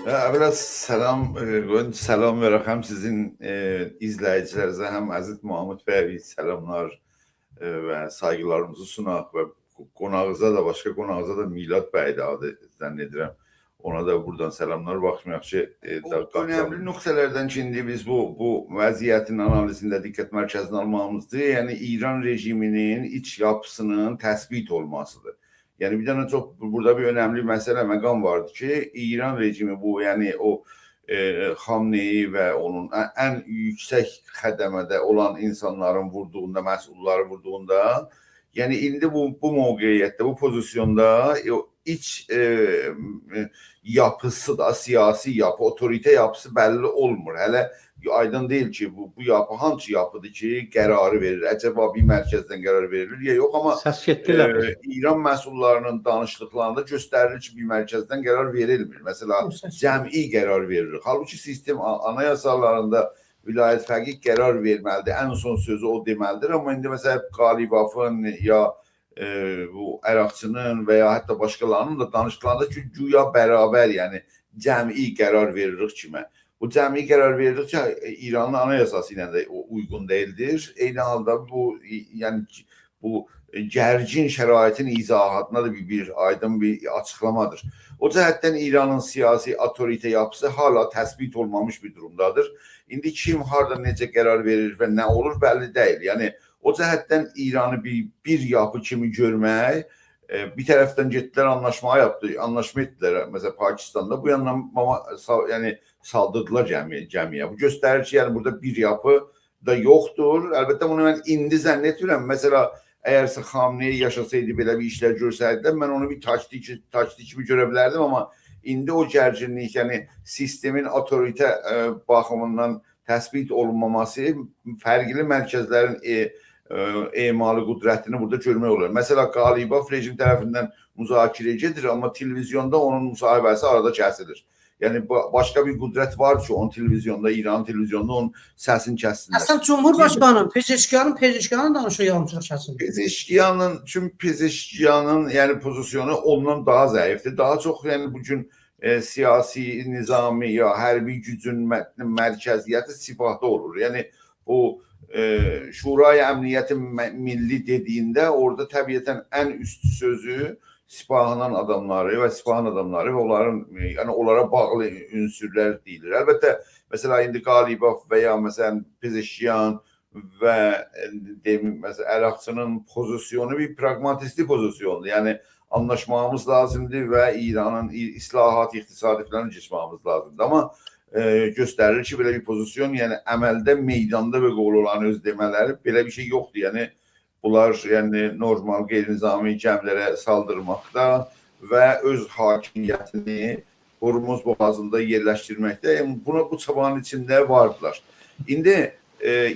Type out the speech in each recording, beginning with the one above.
Əvvəla salam verək həm sizin izləyicilərinizə, həm Əziz Mahmud bəyə salamlar və saygılarımızı sunaq və qonağınıza da, başqa qonağınıza da Milad bəydir adı zənn edirəm. Ona da buradan salamlar. Baxmayaq ki, önəmli nöqtələrdən ki, indi biz bu vəziyyətin analizində diqqət mərkəzinə almağımızdır. Yəni, İran rejiminin iç yapısının təsbit olmasıdır. Yəni, bir dənə çox burada bir önəmli məsələ, məqam vardır ki, İran rejimi bu, yəni o Xamneyi və onun ən yüksək xədəmədə olan insanların vurduğunda, məsulları vurduğunda, yəni indi bu mövqeyiyyətdə, bu pozisyonda iç yapısı da, siyasi yapı, otorite yapısı bəlli olmur. Hələ aydın deyil ki, bu yapı hansı yapıdır ki, qərarı verir. Əcəba bir mərkəzdən qərar verilir, ya yox, amma İran məsullarının danışdıqlarında göstərilir ki, bir mərkəzdən qərar verilmir. Məsələ, cəmi qərar verilir. Halbuki sistem anayasalarında vilayət fəqih qərar verməlidir. Ən son sözü o deməlidir. Amma indi məsələn, Qalibafın ya bu Əraqçının və ya hətta başqalarının da danışıqlarında ki, güya bərabər, yəni cəmi qərar veririk kimə. Bu cəmi qərar veririk ki, İranın anayasası ilə də uyğun deyildir. Eyni halda bu gərgin şəraitin izahatına da aydın bir açıqlamadır. O cəhətdən İranın siyasi otorite yapısı hala təsbit olmamış bir durumdadır. İndi kim harada necə qərar verir və nə olur bəlli deyil. Yəni, o cəhətdən İranı bir yapı kimi görmək, bir tərəfdən getdilər anlaşma etdilər, məsələn, Pakistanda, bu yandan saldırdılar cəmiyə. Bu göstərir ki, yəni burada bir yapı da yoxdur. Əlbəttə, bunu mən indi zənn etmirəm. Məsələ, əgərsə Xamneyi yaşasaydı, belə bir işlər görsəydi, mən onu bir taktik kimi görə bilərdim, amma indi o gərginlik, yəni sistemin otorite baxımından təsbit olunmaması fərqli mərkəzlərin emalı qüdrətini burada görmək olur. Məsələ, Qalibaf rejim tərəfindən müzakirə gedir, amma televizyonda onun müsahibəsi arada kəsilir. Yəni, başqa bir qüdrət var ki, onun televizyonda, İran televizyonda onun səsini kəssinlər. Əslən, Cumhurbaşqanı, Pezeşkiyanın danışığı yalnızca kəsindir. Çünki Pezeşkiyanın pozisyonu ondan daha zəifdir. Daha çox, yəni, bugün siyasi, nizami ya hərbi gücün mərkəziyyəti sifahda olur. Yəni, bu Şurayı Əmniyyəti Milli dediyində orada təbiətən ən üst sözü sipahının adamları və sipahın adamları və onlara bağlı ünsürlər deyilir. Əlbəttə, məsələ, indi Qalibaf və ya məsələn Pezeşkiyan və Əraqçının pozisyonu bir pragmatistik pozisyondur. Yəni, anlaşmamız lazımdır və İranın islahat, iqtisadi falan keçməyimiz lazımdır. Amma göstərir ki, belə bir pozisyon, yəni əməldə, meydanda və qol olan öz demələri belə bir şey yoxdur. Yəni, bunlar normal, qeyri-nizami gəmilərə saldırmaqda və öz hakimiyyətini Hormuz boğazında yerləşdirməkdə, bu çabanın içində vardılar. İndi,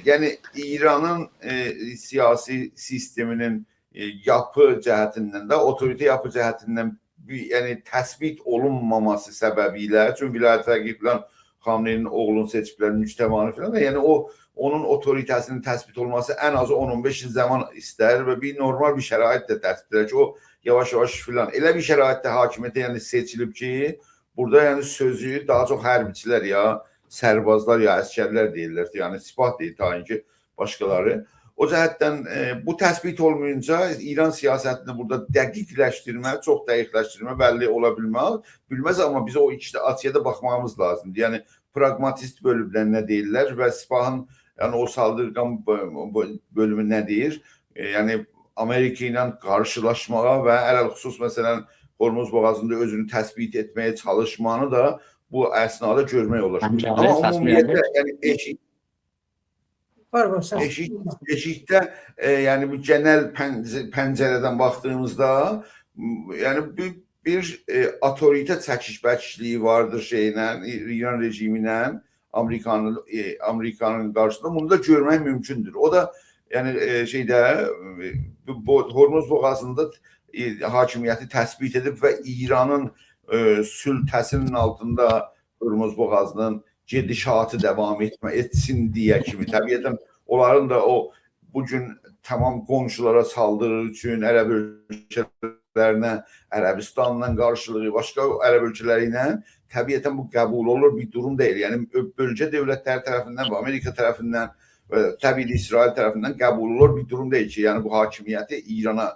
yəni, İranın siyasi sisteminin yapı cəhətindən də, otorite yapı cəhətindən təsbit olunmaması səbəbilə, çünki vilayət fəqih filan Xamneyinin oğlunu seçiblər, müctəmanı filan, yəni onun otoritəsinin təsbit olması ən azı 10-15 il zaman istər və bir normal bir şərait də təsbit edər ki, o yavaş-yavaş filan elə bir şəraitdə hakimiyyətə seçilib ki, burada sözü daha çox hərbiçilər ya sərbazlar ya əskərlər deyirlər, yəni sipah deyil tayin ki, başqaları. O cəhətdən bu təsbit olmayınca İran siyasətini burada dəqiqləşdirmə, çox dəqiqləşdirmə bəlli ola bilməz, amma bizə o Asiyada baxmamız lazımdır. Yəni, pragmatist bölümlər nə deyirlər və sipahın, o saldırgan bölümü nə deyir? Yəni, Amerika ilə qarşılaşmağa və ələlxüsus, məsələn, Hormuz boğazında özünü təsbit etməyə çalışmanı da bu əsnada görmək olur. Amma ümumiyyətlə, yəni, eşikdə, yəni bu genel pəncərədən baxdığımızda, yəni bir otorite çəkiş-bəkişliyi vardır İran rejimi ilə Amerikanın qarşısında. Bunu da görmək mümkündür. O da, yəni, Hormuz boğazında hakimiyyəti təsbit edib və İranın sültəsinin altında Hormuz boğazının gedişatı devam etsin diye kimi. Təbiətən onların da o bugün tamam qonşulara saldırır üçün, ərəb ölkələri ölkələrinə, Ərəbistanla qarşılığı, başqa ərəb ölkələri ilə təbiətən bu qəbul olur bir durum deyil. Yəni bölgə dövlətləri tərəfindən və Amerika tərəfindən və təbii İsrail tərəfindən qəbul olur bir durum deyil ki, yəni bu hakimiyyəti İrana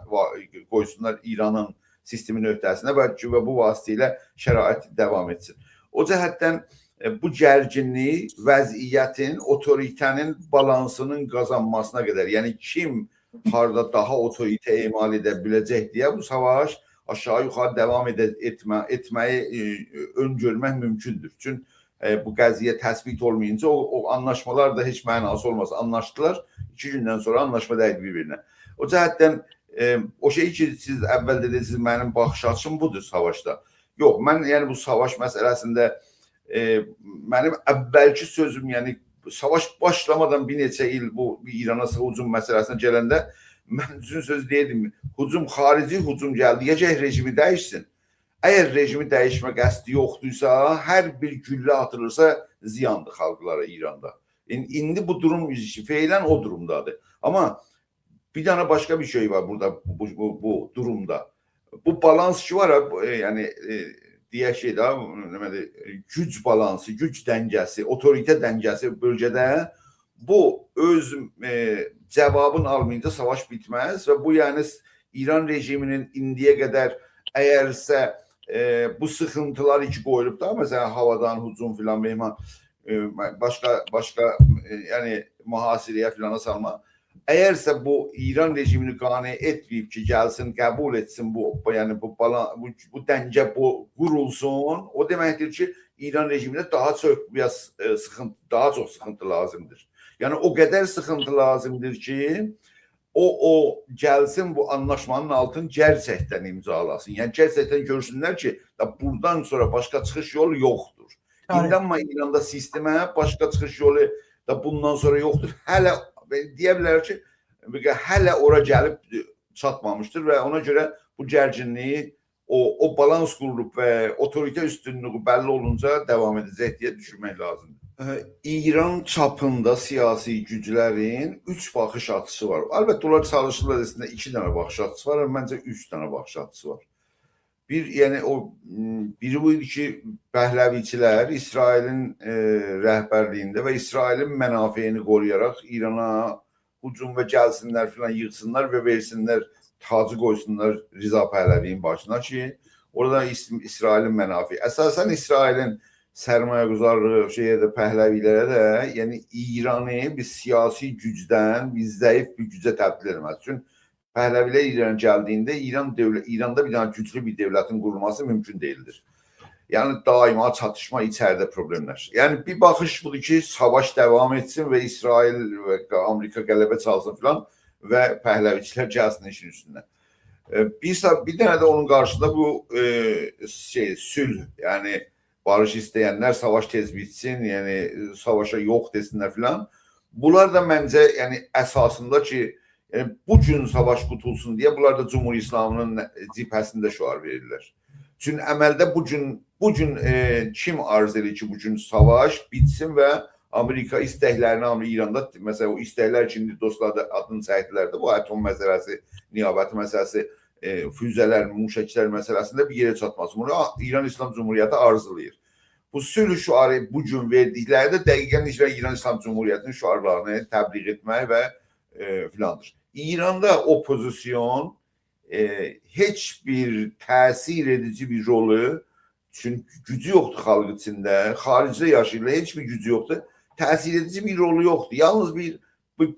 qoysunlar, İranın sistemin öhdəsinə və bu vasitələ şərait davam etsin. O cəhətdən bu gərginlik vəziyyətin, otoritənin balansının qazanmasına qədər, yəni kim harda daha otorite emal edə biləcək deyə bu savaş aşağı-yuxarı davam etməyi öngörmək mümkündür. Çünki bu qəziyyə təsbit olmayınca o anlaşmalar da heç mənası olmaz. Anlaşdılar, 2 gündən sonra anlaşma dəydi bir-birinə. O cəhətdən o şey ki, siz əvvəl dediniz, mənim baxış açım budur savaşda. Yox, mən yəni bu savaş məsələsində mənim əvvəlki sözüm, yəni savaş başlamadan bir neçə il bu İrana hücum məsələsinə gələndə mən düzün söz deyirdim, xarici hücum gəldi, rejimi dəyişsin. Əgər rejimi dəyişmə qəsdi yoxdursa, hər bir güllə atılırsa ziyandır xalqlara İranda. İndi bu durum feylən o durumdadır. Amma bir dənə başqa bir şey var burada bu durumda. Bu balans ki var, yəni deyək şey də, güc balansı, güc dəngəsi, otorite dəngəsi bölgədə bu öz cavabını almayınca savaş bitməz və bu yəni İran rejiminin indiyə qədər əgərsə bu sıxıntılar iki qoyulub da, məsələn havadan hücum filan mehman başqa yəni mühasirəyə filana salma. Əgərsə bu İran rejimini qane etməyib ki, gəlsin, qəbul etsin yəni bu dəngə qurulsun, o deməkdir ki, İran rejiminə daha çox sıxıntı lazımdır. Yəni o qədər sıxıntı lazımdır ki, o gəlsin bu anlaşmanın altını gerçəkdən imzalasın. Yəni gerçəkdən görsünlər ki, buradan sonra başqa çıxış yolu yoxdur. İnanma İranda sistemə başqa çıxış yolu da bundan sonra yoxdur. Hələ deyə bilər ki, hələ ora gəlib çatmamışdır və ona görə bu gərginliyi o balans qurulub və otorite üstünlüğü bəlli olunca davam edəcək deyə düşünmək lazımdır. İran çapında siyasi güclərin 3 baxış açısı var. Əlbəttə, onlar çalışırlar əslində 2 dənə baxış açısı var, məncə 3 dənə baxış açısı var. Biri bu idi ki, Pəhləviçilər İsrailin rəhbərliyində və İsrailin mənafeyini qoruyaraq İrana hücum və gəlsinlər filan yığsınlar və versinlər, tacı qoysunlar Riza Pəhləvinin başına ki, orada İsrailin mənafeyi. Əsasən İsrailin sərmayəquzarlığı Pəhləvilərə də, yəni İranı bir siyasi gücdən, bir zəif bir gücə təbdil etməz. Çünki Pəhləvilər İrana gəldiyində İranda bir dənə güclü bir dövlətin qurulması mümkün deyildir. Yəni daima çatışma, içəridə problemlər. Yəni bir baxış budur ki, savaş davam etsin və İsrail və Amerika qələbə çalsın filan və Pəhləviçilər gəlsin işin üstündən. Bir dənə də onun qarşısında bu sülh, yəni barış istəyənlər savaş tez bitsin, yəni savaşa yox desinlər filan. Bunlar da məncə yəni əsasında ki, bu gün savaş qutulsun deyə bunlar da Cumhur İslamının cibhəsində şüar verirlər. Çünki əməldə bu gün kim arz edir ki, bu gün savaş bitsin və Amerika istəklərini İranda, məsələn o istəklər kimi dostlar da adını çəkdilər də, bu atom məsələsi, niyabəti məsələsi, füzələr, muşəklər məsələsində bir yerə çatması. Bunu İran İslam Cumhuriyyəti arzulayır. Bu sülh şüarı bu gün verdikləri də dəqiqən İran İslam Cumhuriyyətinin şüarlarını təbliğ etmək və filandır. İranda o pozisyon heç bir təsir edici bir rolu, çünki gücü yoxdur xalq içində, xaricdə yaşayırlar, heç bir gücü yoxdur, təsir edici bir rolu yoxdur. Yalnız bir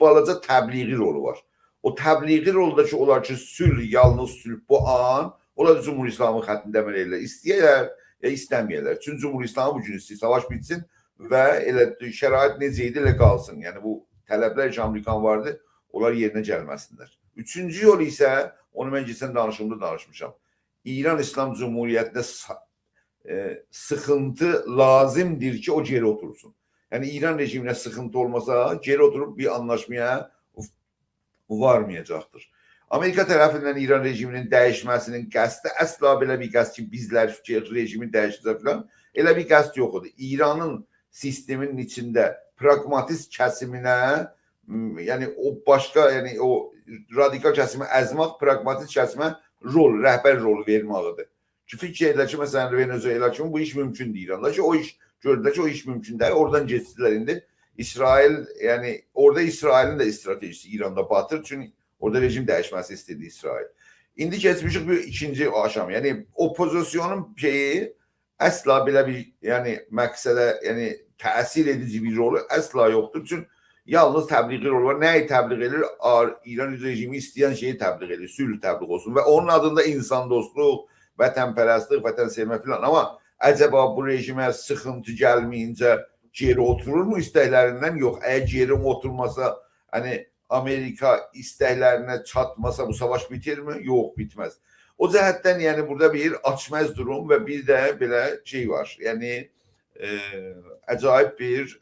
balaca təbliği rolu var. O təbliği rolda ki, olar ki, sülh, yalnız sülh bu an, olar Cumhur İslamı xəttində əməl edirlər. İstəyirlər ya istəməyirlər. Çünki Cumhur İslamı bu gün istəyir, savaş bitsin və elə şərait necə idi, elə qalsın. Yəni bu tələblər ki, Amerikan vardı, onlar yerinə gəlməsinlər. Üçüncü yol isə, onu mən geçən danışımda danışmışam. İran İslam Cumhuriyyətinə sıxıntı lazımdır ki, o geri otursun. Yəni İran rejiminə sıxıntı olmasa, geri oturup bir anlaşmaya varmayacaqdır. Amerika tərəfindən İran rejiminin dəyişməsinin qəsdi əsla belə bir qəsd ki, bizlər rejimin dəyişəcək filan, elə bir qəsd yoxdur. İranın sistemin içində pragmatist kəsiminə, yəni o başqa, yəni o radikal kəsimi əzmaq pragmatist kəsimə rol, rəhbər rolu verməlidir. Ki fikirdə ki, məsələn, Venezuela kimi bu iş mümkün deyil. Onda ki, o iş gördülər ki, o iş mümkün deyil. Oradan geçdilər indi. İsrail, yani orada İsrail'in de stratejisi İran'da batır. Çünkü orada rejim dəyişməsi istedi İsrail. İndi geçmişik bir ikinci aşam. Yani opozisyonun şeyi əsla belə bir yani məqsədə yani təsir edici bir rolu əsla yoxdur. Çünkü yalnız təbliği rol var. Nəyi təbliğ edir? İran rejimi istəyən şeyi təbliğ edir. Sülh təbliğ olsun. Və onun adında insan dostluq, vətənpərəstlik, vətənsevmə filan. Ama acaba bu rejimə sıxıntı gəlməyincə geri oturur mu istəklərindən? Yox. Əgər geri oturmasa, hani Amerika istəklərinə çatmasa bu savaş bitir mi? Yox, bitmez. O cəhətdən yani burada bir açmaz durum ve bir de belə şey var. Yani acayip bir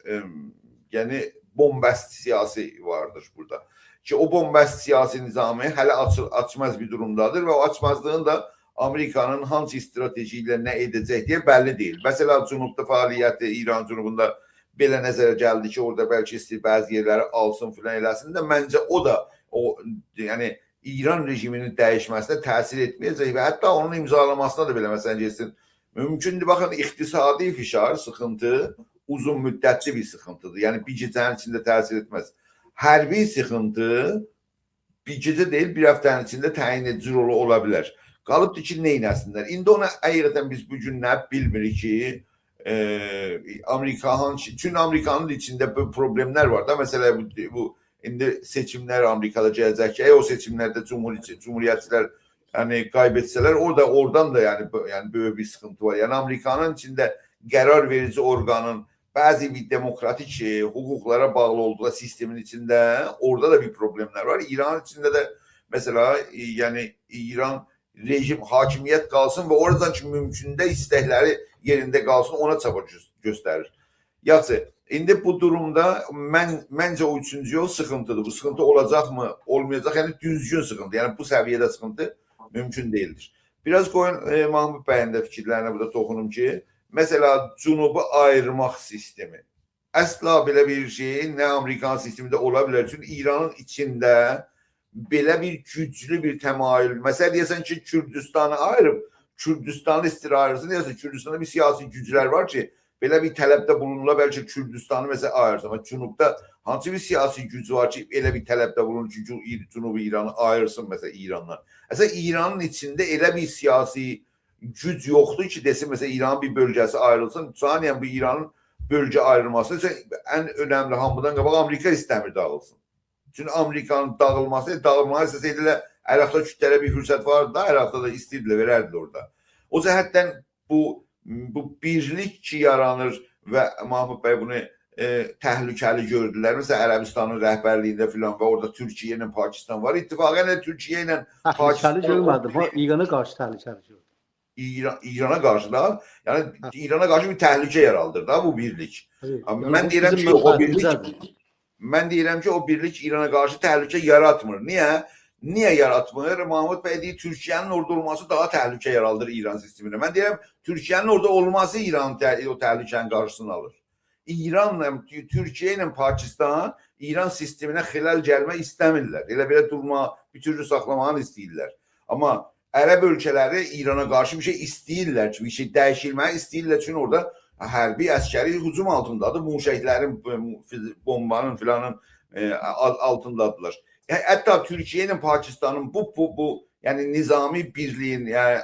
yani bombast siyasi vardır burada. Ki o bombast siyasi nizamı hələ açmaz bir durumdadır ve o açmazlığın da Amerikanın hangi stratejiyle ne edecek diye belli değil. Mesela Cunubda fəaliyyəti İran Cunubunda belə nəzərə gəldi ki, orada bəlkə istəyir bəzi yerləri alsın filan eləsin də məncə o da o yani İran rejiminin dəyişməsinə təsir etməyəcək və hətta onun imzalamasına da belə məsələn getsin. Mümkündür, baxın, iqtisadi fişar, sıxıntı uzun müddətli bir sıxıntıdır. Yəni bir gecənin içində təsir etməz. Hərbi sıxıntı bir gecə deyil, bir həftənin içində təyin edici rolu ola bilər. Qalıbdır ki, neynəsinlər? İndi ona həqiqətən biz bu gün nə bilmirik ki, çünkü Amerikanın içinde bu problemler var da, mesela bu indi seçimler Amerika'da gələcək ki, o seçimlerde cumhuriyetçiler yani kaybetseler oradan da yani böyle bir sıkıntı var. Yani Amerikanın içinde karar verici organın bazı bir demokratik hukuklara bağlı olduğu sistemin içinde orada da bir problemler var. İran içinde de mesela yani İran rejim hakimiyet kalsın ve oradan ki mümkünde istekleri yerinde kalsın ona çaba gösterir. Yaxşı, indi bu durumda məncə o üçüncü yol sıkıntıdır. Bu sıkıntı olacak mı, olmayacak? Yani düzgün sıkıntı. Yani bu seviyede sıkıntı mümkün değildir. Biraz koyun Mahmud Bey'in de fikirlerine burada toxunum ki, mesela Cunubu ayırmaq sistemi. Əsla belə bir şey nə Amerikan sistemində ola bilər. Çünki İranın içində belə bir güclü bir təmayül. Məsələn deyəsən ki, Kürdistanı ayırıb, Kürdistanı istirarısın deyəsən, Kürdistanda bir siyasi güclər var ki, belə bir tələbdə bulunula, bəlkə Kürdistanı məsələn ayırsın. Amma Cunubda hansı bir siyasi güc var ki, elə bir tələbdə bulunur ki, Cunubu İranı ayırsın məsələn İrandan. Əslən İranın içində elə bir siyasi güc yoxdur ki, desin məsələn İranın bir bölgəsi ayrılsın. Saniyən bu İranın bölgə ayrılması ən önəmli hamıdan qabaq Amerika istəmir dağılsın. Çünki Amerikanın dağılmağı istəsəydilə Əraqda kütlərə bir fürsət vardı da, Əraqda da istəyirdilə, verərdilə orada. O cəhətdən bu birlik ki yaranır və Mahmud bəy bunu təhlükəli gördülər. Məsələn, Ərəbistanın rəhbərliyində filan və orada Türkiyə ilə Pakistan var. İttifaqən Türkiyə ilə Pakistan... Təhlükəli görmədim, İrana qarşı təhlükəli gördüm. İrana qarşı da, yani İrana qarşı bir təhlükə yaraldır da bu birlik. Mən deyirəm ki, o birlik... Mən deyirəm ki, o birlik İrana qarşı təhlükə yaratmır. Niyə? Niyə yaratmır? Mahmud bəy deyir, Türkiyənin orada olması daha təhlükə yaraldır İran sisteminə. Mən deyirəm, Türkiyənin orada olması İranın o təhlükənin qarşısını alır. İranla, Türkiyə ilə Pakistan İran sisteminə xilal gəlmək istəmirlər. Elə durma, bir türlü saxlamağını istəyirlər. Amma Ərəb ölkələri İrana qarşı bir şey istəyirlər ki, bir şey dəyişilməyi istəyirlər. Çünki orada hərbi əskəri hücum altındadır. Muşəklərin, bombanın filanın altındadılar. Hətta Türkiyə ilə Pakistanın bu yani nizami birliğin yani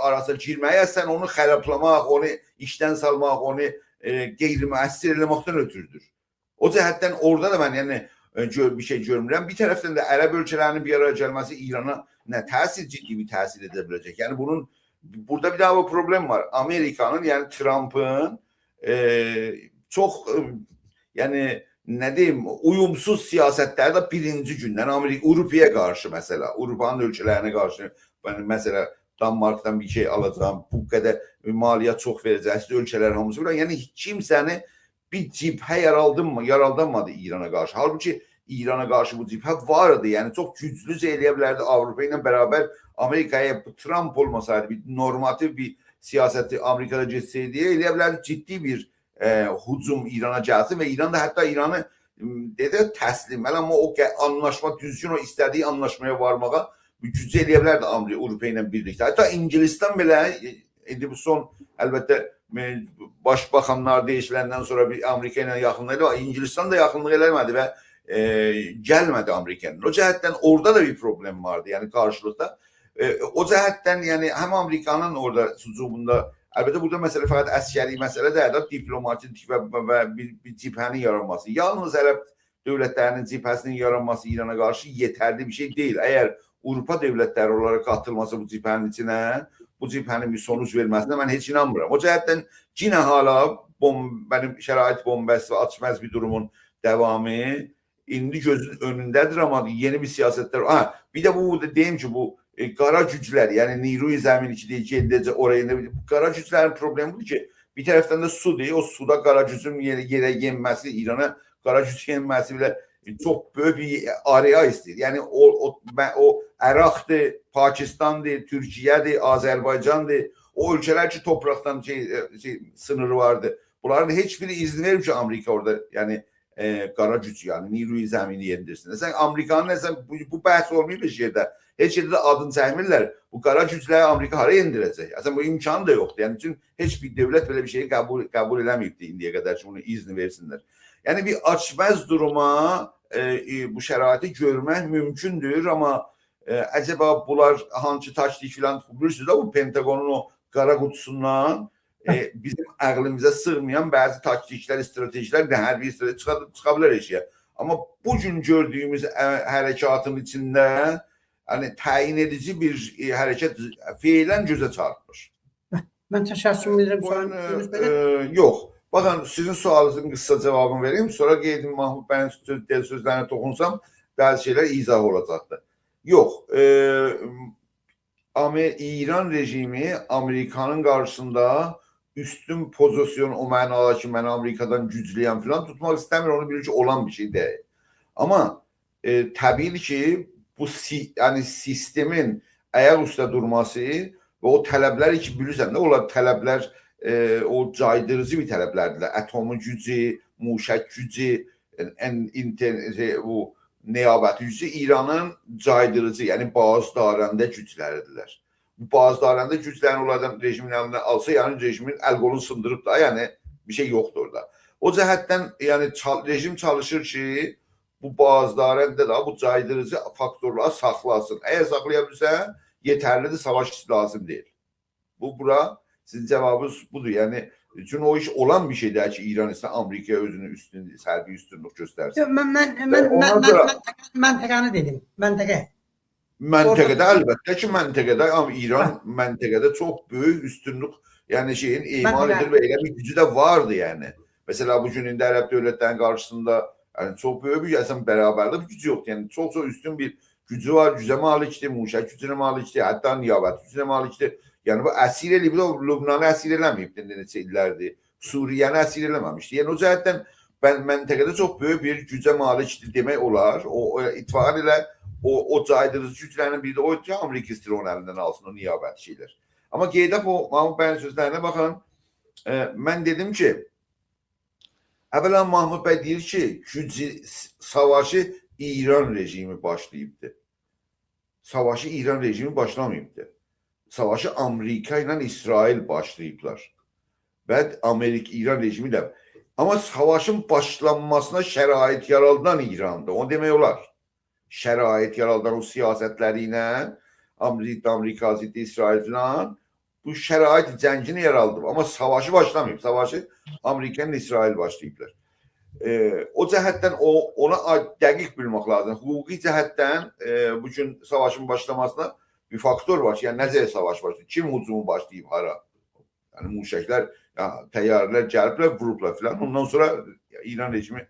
arasına girməyə sən onu xərablamaq, onu işdən salmaq, onu qeyri-müəssir eləməkdən ötürdür. O cəhətdən orada da mən yəni bir şey görmürəm. Bir tərəfdən də Ərəb ölkələrinin bir araya gəlməsi İrana nə təsir, ciddi bir təsir edə biləcək. Yəni bunun burada bir daha bir problem var. Amerikanın yani Trump'ın çok yani ne diyeyim uyumsuz siyasetlerde birinci günden Avrupa'ya karşı mesela Avrupa'nın ülkelerine karşı ben mesela Danmark'tan bir şey alacağım bu kadar maliyet çok vereceğiz ülkeler hamısı falan yani kimsenin bir cibhə yaraldamadı İran'a karşı. Halbuki İran'a karşı bu cibhə vardı yani çok güclüce eləyə Avrupa ile beraber Amerika'ya Trump olmasaydı bir normatif bir siyaseti Amerika'da geçseydi eləyə ciddi bir hücum İran'a gəlsin ve İran da hatta İran'ı dedi təslim ama o anlaşma düzgün o istediği anlaşmaya varmağa gücü eləyə bilərdi Avropa ilə birlikdə. Hətta İngilistan belə indi bu son əlbəttə başbaxanlar değişiləndən sonra bir Amerika ilə yaxınlığı var. İngilistan da yaxınlıq eləmədi və gəlmədi Amerikanın. O cəhətdən orada da bir problem vardı, yəni qarşılıqda. O cəhətdən yəni həm Amerikanın orada hücumunda, əlbəttə burada məsələ fəqət əskəri məsələ deyil, diplomatik və bir cibhənin yaranması. Yalnız ərəb dövlətlərinin cibhəsinin yaranması İrana qarşı yetərli bir şey deyil. Əgər Avropa dövlətləri olaraq qatılması bu cibhənin içinə, bu cibhənin bir sonuç verməsinə mən heç inanmıram. O cəhətdən yenə hala mənim şərait bombəsi və açmaz bir durumun davamı indi gözün önündədir, amma yeni bir siyasətlər. Bir də bu deyim ki, bu qara güclər, yəni Niruy Zəmin 2-də gedəcək oraya. Qara güclərin problemi budur ki, bir tərəfdən də sudur. O suda qara gücün yerə yenməsi, İrana qara güc yenməsi belə çox böyük bir araya istəyir. Yəni o Əraqdır, Pakistandır, Türkiyədir, Azərbaycandır. O ölkələr ki, torpaqdan sınırı vardı. Bunların heç biri izin verir ki, Amerika orada yəni qara güc, yəni Niruy Zəmini yendirsin. Sən Amerikanın bu bəhs olmayıb bir şeydə. Heç yerdə adını çəkmirlər. Bu qara gücləri Amerika hara yendirəcək? Əslən bu imkanı da yoxdur. Yəni üçün heç bir dövlət belə bir şeyi qəbul eləməyibdi indiyə qədər ki, bunu izni versinlər. Yəni bir açmaz duruma bu şəraiti görmək mümkündür, amma acaba bunlar hangi taktik filan bilirsiniz də bu Pentagonun o qara qutusundan bizim ağlımıza sığmayan bəzi taktiklər, stratejilər, hərbi strateji çıxa bilər eşiyə. Amma bugün gördüyümüz hərəkatın içində hani təyin edici bir hərəkət fiilən gözə çarpmış. Mən təşəkkür edirəm. Yox. Baxın, sizin sualınızın qısa cavabını vereyim. Sonra qeydim Mahmud bəyin sözlərinə toxunsam, bəzi şeylər izah olacaqdır. Yox. İran rejimi Amerikanın qarşısında üstün pozisyon o mənada ki, mən Amerikadan gücləyəm filan tutmaq istəmir. Onu bilir ki, olan bir şey deyil. Amma təbii ki, bu yani sistemin ayaq üstə durması və o tələblər ki, bilirsən də, onlar tələblər o caydırıcı bir tələblərdirlər. Atomun gücü, muşək gücü, bu neyabəti gücü İranın caydırıcı, yəni bazdarəndə gücləridirlər. Bu bazdarəndə güclərini onlardan rejimin əlindən alsa, yəni rejimin əl qolunu sındırıb da, yəni bir şey yoxdur orada. O cəhətdən yəni rejim çalışır ki, bu bazdarəndə də bu caydırıcı faktorları saxlasın. Əgər saxlaya bilsə, yetərlidir, savaş lazım deyil. Bura sizin cavabınız budur. Yəni, çünki o iş olan bir şeydir ki, İran isə Amerikaya özünü hərbi üstünlük göstərsin. Məntəqəni dedim, məntəqə. Məntəqədə əlbəttə ki, məntəqədə, amma İran məntəqədə çox böyük üstünlük, yəni şeyin emal edir və elə bir gücü də vardı, yəni. Mesela bugün indi Ərəb dövlətlərinin qarşısında yəni çox böyük bir bərabərdə bir gücü yoxdur. Yəni çox üstün bir gücü var, gücə malikdir, muşək gücünə malikdir, hətta niyabət gücünə malikdir. Yəni bu əsir eləyib, Lübnanı əsir eləməyib neçə illərdir. Suriyəni əsir eləməmişdi. Yəni o cəhətdən məntəqədə çox böyük bir gücə malikdir demək olar. O ittifaq ilə o caydırıcı güclərinin biri də o ki, Amerika istəyir onun əlindən alsın o niyabət şeylər. Amma qeydab o Mahmud bəyin sözlərinə baxın. Mən dedim ki, əvvələn Mahmud bəy deyir ki, savaşı İran rejimi başlayıbdır. Savaşı İran rejimi başlamayıbdır. Savaşı Amerika ilə İsrail başlayıblar. Və İran rejimi də. Amma savaşın başlanmasına şərait yaradan İran'da. Onu demək olar. Şərait yaradan o siyasətləri ilə Amerika, İsrail falan bu şərait cəngini yaraldıb. Amma savaşı başlamayıb. Savaşı Amerika ilə İsrail başlayıblar. O cəhətdən ona dəqiq bilmək lazım. Huquqi cəhətdən bugün savaşın başlamasına bir faktor var ki, yəni necə savaş başlayıb, kim hücumu başlayıb hara? Yəni muşəklər, təyyarələr gəliblər, vurublar filan. Ondan sonra İran rejimi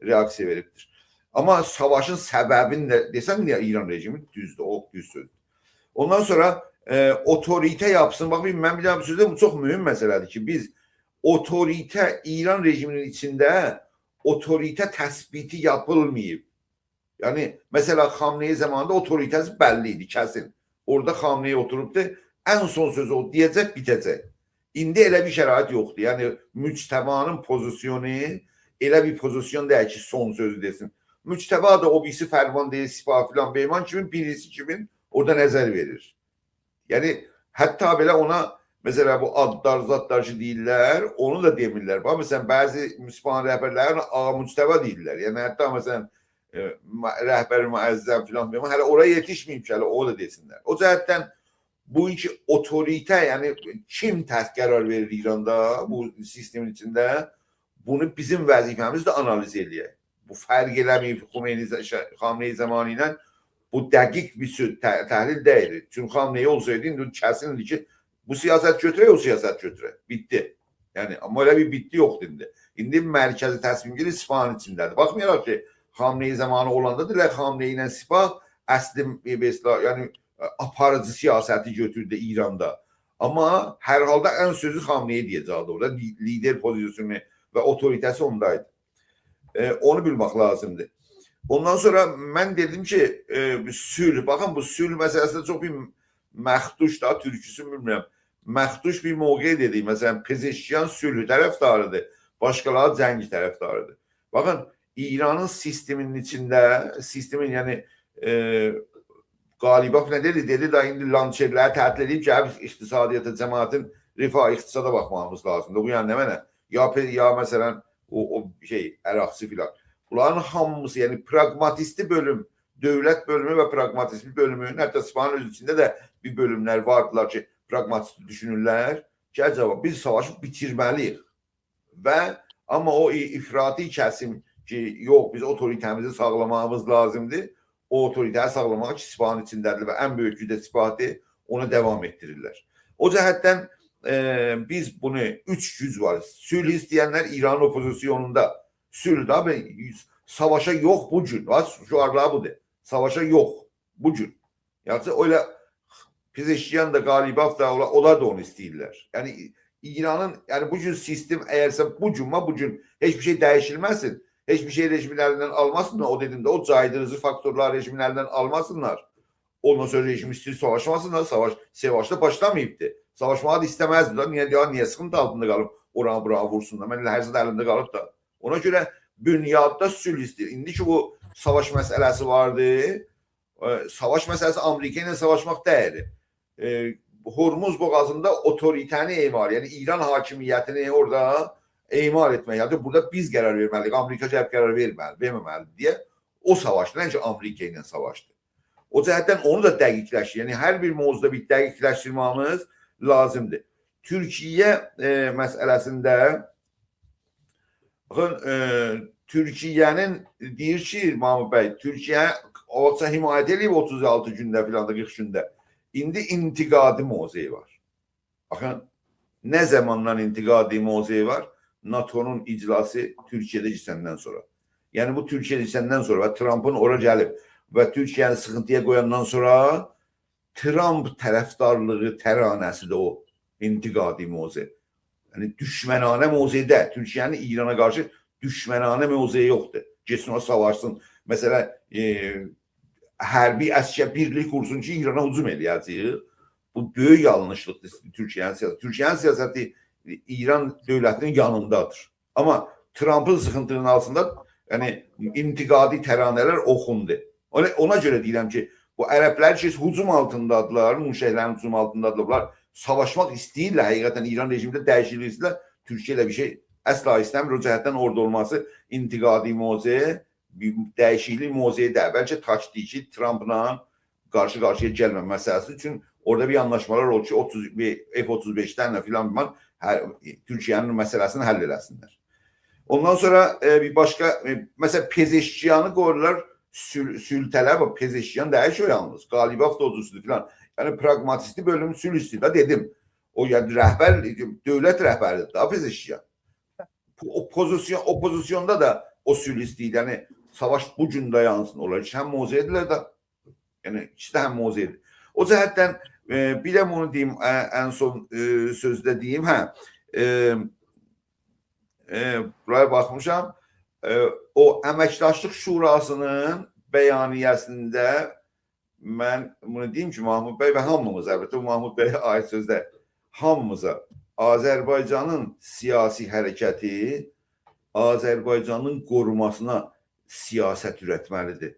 reaksiya veribdir. Amma savaşın səbəbini də desəm niyə İran rejimi düzdür, o düz sözdür. Ondan sonra otorite yapsın. Bax, mən bir daha bir sözdə bu çox mühüm məsələdir ki, biz otorite İran rejiminin içində otorite təsbiti yapılmayıb. Yəni, mesela Xamneyi zamanında otoritəsi bəlli idi, kəsin. Orada Xamneyi oturubdu, ən son sözü o deyəcək, bitəcək. İndi elə bir şərait yoxdur. Yəni, müctəbanın pozisyonu elə bir pozisyon deyək ki, son sözü desin. Müctəba da o birisi fərman deyil, sipah filan, beyman kimin, birisi kimin, orada nəzər verir. Yəni hətta belə ona mesela bu adlar, zatlar ki deyirlər, onu da demirlər. Bax, məsələn, bəzi Müslüman rəhbərlərin ağa müstəva deyirlər. Yəni, hətta məsələn, rəhbər müəzzəm filan, hələ oraya yetişməyib ki, hələ o da desinlər. O cəhətdən bu iki otorite, yəni kim təhs qərar verir İranda, bu sistemin içində, bunu bizim vəzifəmiz də analiz eləyək. Bu fərq eləməyib Xamneyi zamanı ilə bu dəqiq bir təhlil deyil. Çünki Xamneyi olsaydı, indi kəsindir ki, bu siyaset götürək, o siyaset götürək. Bitti. Yəni, amma öyle bir bitti yoxdur indi. İndi mərkəzi təsmimgir İsfahan içindədir. Baxmayaraq ki, Xamneyi zamanı olanda deyirlər, Xamneyi ilə Sipah əsli, yəni aparıcı siyasəti götürdü İranda. Amma hər halda ən sözü Xamneyi deyəcəkdi orada. Lider pozisyonu və otoritəsi ondaydı. Onu bilmək lazımdır. Ondan sonra mən dedim ki, sülh, baxın bu sülh məsələsində çox bir məxduş da, türküsü bilmirəm. Məxduş bir mövqe dedik. Məsələn, Pezeşkiyan sülh tərəfdarıdır, başqaları cəng tərəfdarıdır. Baxın, İranın sisteminin içində, sistemin yəni Qalibov nə dedi? Dedi da indi lançerləri tətil edib ki, iqtisadiyyata, cəmaətin rifah iqtisada baxmamız lazımdır. Bu yəni nə mənə? Ya məsələn, o əraqçı filan. Bunların hamısı, yəni pragmatisti bölüm, dövlət bölümü və pragmatismi bölümü, hətta İsfahan öz içində də bir bölümlər vardılar ki, pragmatisti düşünürlər ki, acaba biz savaşı bitirməliyik. Və amma o ifrati kəsim ki, yox, biz otoritəmizi sağlamamız lazımdır. O otoritəyi sağlamaq ki, Sipahın içindədir və ən böyük gücdə Sipahdır, ona devam etdirirlər. O cəhətdən biz bunu 3 güc var. Sülh istəyənlər İranın opozisyonunda. Sülh da savaşa yox bu gün. Şuarlar budur. Savaşa yox bu gün. Yəni öyle Pezeşkiyan da Qalibov da onlar da onu istəyirlər. Yəni İranın yəni bu gün sistem əgərsə bu gün heç bir şey dəyişilməsin. Heç bir şey rejimlərindən almasınlar. O dedimdə o caydırıcı faktorlar rejimlərindən almasınlar. Ondan sonra rejim istəyir savaşmasınlar. Savaşda başlamayıbdır. Savaşmağı da istəməzdir. Niyə sıxıntı altında qalıb oranı buraya vursunlar. Mən hər zaman əlində qalıb da. Ona görə bünyadda sülh istəyir. İndi ki bu savaş məsələsi vardı. Savaş məsələsi Amerika ilə savaşmaq deyil. Hormuz boğazında otoritəni emal, yəni İran hakimiyyətini orada emal etmək. Yəni burada biz qərar verməliyik. Amerika cəhət qərar verməməlidir deyə o savaşdı. Nəncə Amerika ilə savaşdı. O cəhətdən onu da dəqiqləşdir. Yəni hər bir mövzuda bir dəqiqləşdirmemiz lazımdır. Türkiyə məsələsində baxın, Türkiyənin deyir ki, Mahmud bəy, Türkiyə olsa himayət edib 36 gündə filan da 40 gündə. İndi intiqadi mövzuyu var. Baxın, nə zamandan intiqadi mövzuyu var? NATO'nun iclası Türkiyədə keçəndən sonra. Yəni bu Türkiyədə keçəndən sonra və Trump'ın ora gəlib və Türkiyəni sıxıntıya qoyandan sonra Trump tərəfdarlığı təranəsi də o intiqadi mövzu. Yəni düşmənanə mövzuda Türkiyənin İrana qarşı düşmənanə mövzu yoxdur. Geçsin o savaşsın. Məsələn, hərbi əskər birlik qursun ki, İrana hücum eləyəcək. Bu böyük yanlışlıqdır Türkiyənin siyasəti. Türkiyənin siyasəti İran dövlətinin yanındadır. Amma Trump'ın sıxıntının altında yəni intiqadi təranələr oxundu. Ona görə deyirəm ki, bu ərəblər ki, hücum altındadılar, müşəhlərin hücum altındadırlar. Savaşmaq istəyirlər, həqiqətən İran rejimində dəyişiklik istəyirlər. Türkiyə ilə bir şey əsla istəmir. O cəhətdən orada olması intiqadi mövzu, dəyişiklik mövzuyu da bəlkə taktiki Trump'la qarşı-qarşıya gəlmə məsələsi üçün orada bir anlaşmalar oldu ki, F-35'lərlə filan Türkiyənin məsələsini həll eləsinlər. Ondan sonra bir başqa, məsələn, Pezeşkiyanı qoyurlar sültələr, Pezeşkiyan dəyişiyor yalnız. Qalibov da odusudur filan. Yəni pragmatisti bölüm sülh istəyir. Dedim, o yəni rəhbər, dövlət rəhbəridir da Pezeşkiyan. Opozisyonda da o sülh istəyir. Yəni savaş bu gün dayansın. Onlar ki, həm mövzu edirlər da, yəni ikisi də həm mövzu edir. O cəhətdən bir də bunu deyim, ən son sözdə deyim, buraya baxmışam, o Əməkdaşlıq Şurasının bəyaniyəsində mən bunu deyim ki, Mahmud bəy və hamımız, əlbəttə Mahmud bəyə aid sözdə, hamımıza Azərbaycanın siyasi hərəkəti Azərbaycanın qorumasına siyasət ürətməlidir.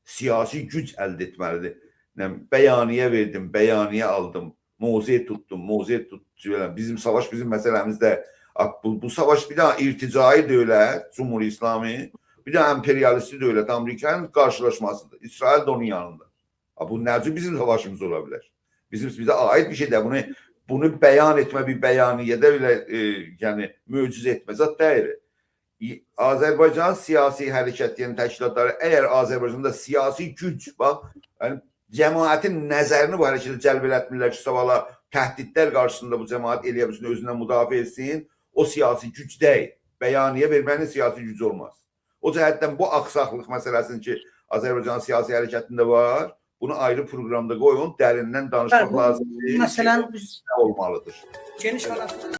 Siyasi güc əldə etməlidir. Bəyaniyə verdim, bəyaniyə aldım, mövze tuttum, mövze tuttum. Bizim savaş bizim məsələmizdə bu savaş bir daha irticai dövlət, Cumhur İslami, bir daha emperyalisti dövlət Amerikanın qarşılaşmasıdır. İsrail də onun yanında. Bu necə bizim savaşımız ola bilər? Bizə aid bir şey də bunu bəyan etmə bir bəyaniyyədə belə yəni möcüzə etmə zət deyil. Azərbaycan siyasi hərəkətinin təşkilatları əgər Azərbaycanda siyasi güc, bax, yəni cəmaətin nəzərini bu hərəkətə cəlb etmirlər ki, savala təhdidlər qarşısında bu cəmaət eləyə bilsin, özündən müdafiə etsin, o siyasi güc deyil. Bəyaniyə vermənin siyasi gücü olmaz. O cəhətdən bu axsaqlıq məsələsini ki, Azərbaycan siyasi hərəkətində var, bunu ayrı proqramda qoyun, dərindən danışmaq lazımdır. Məsələn, biz olmalıdır. geniş halətdə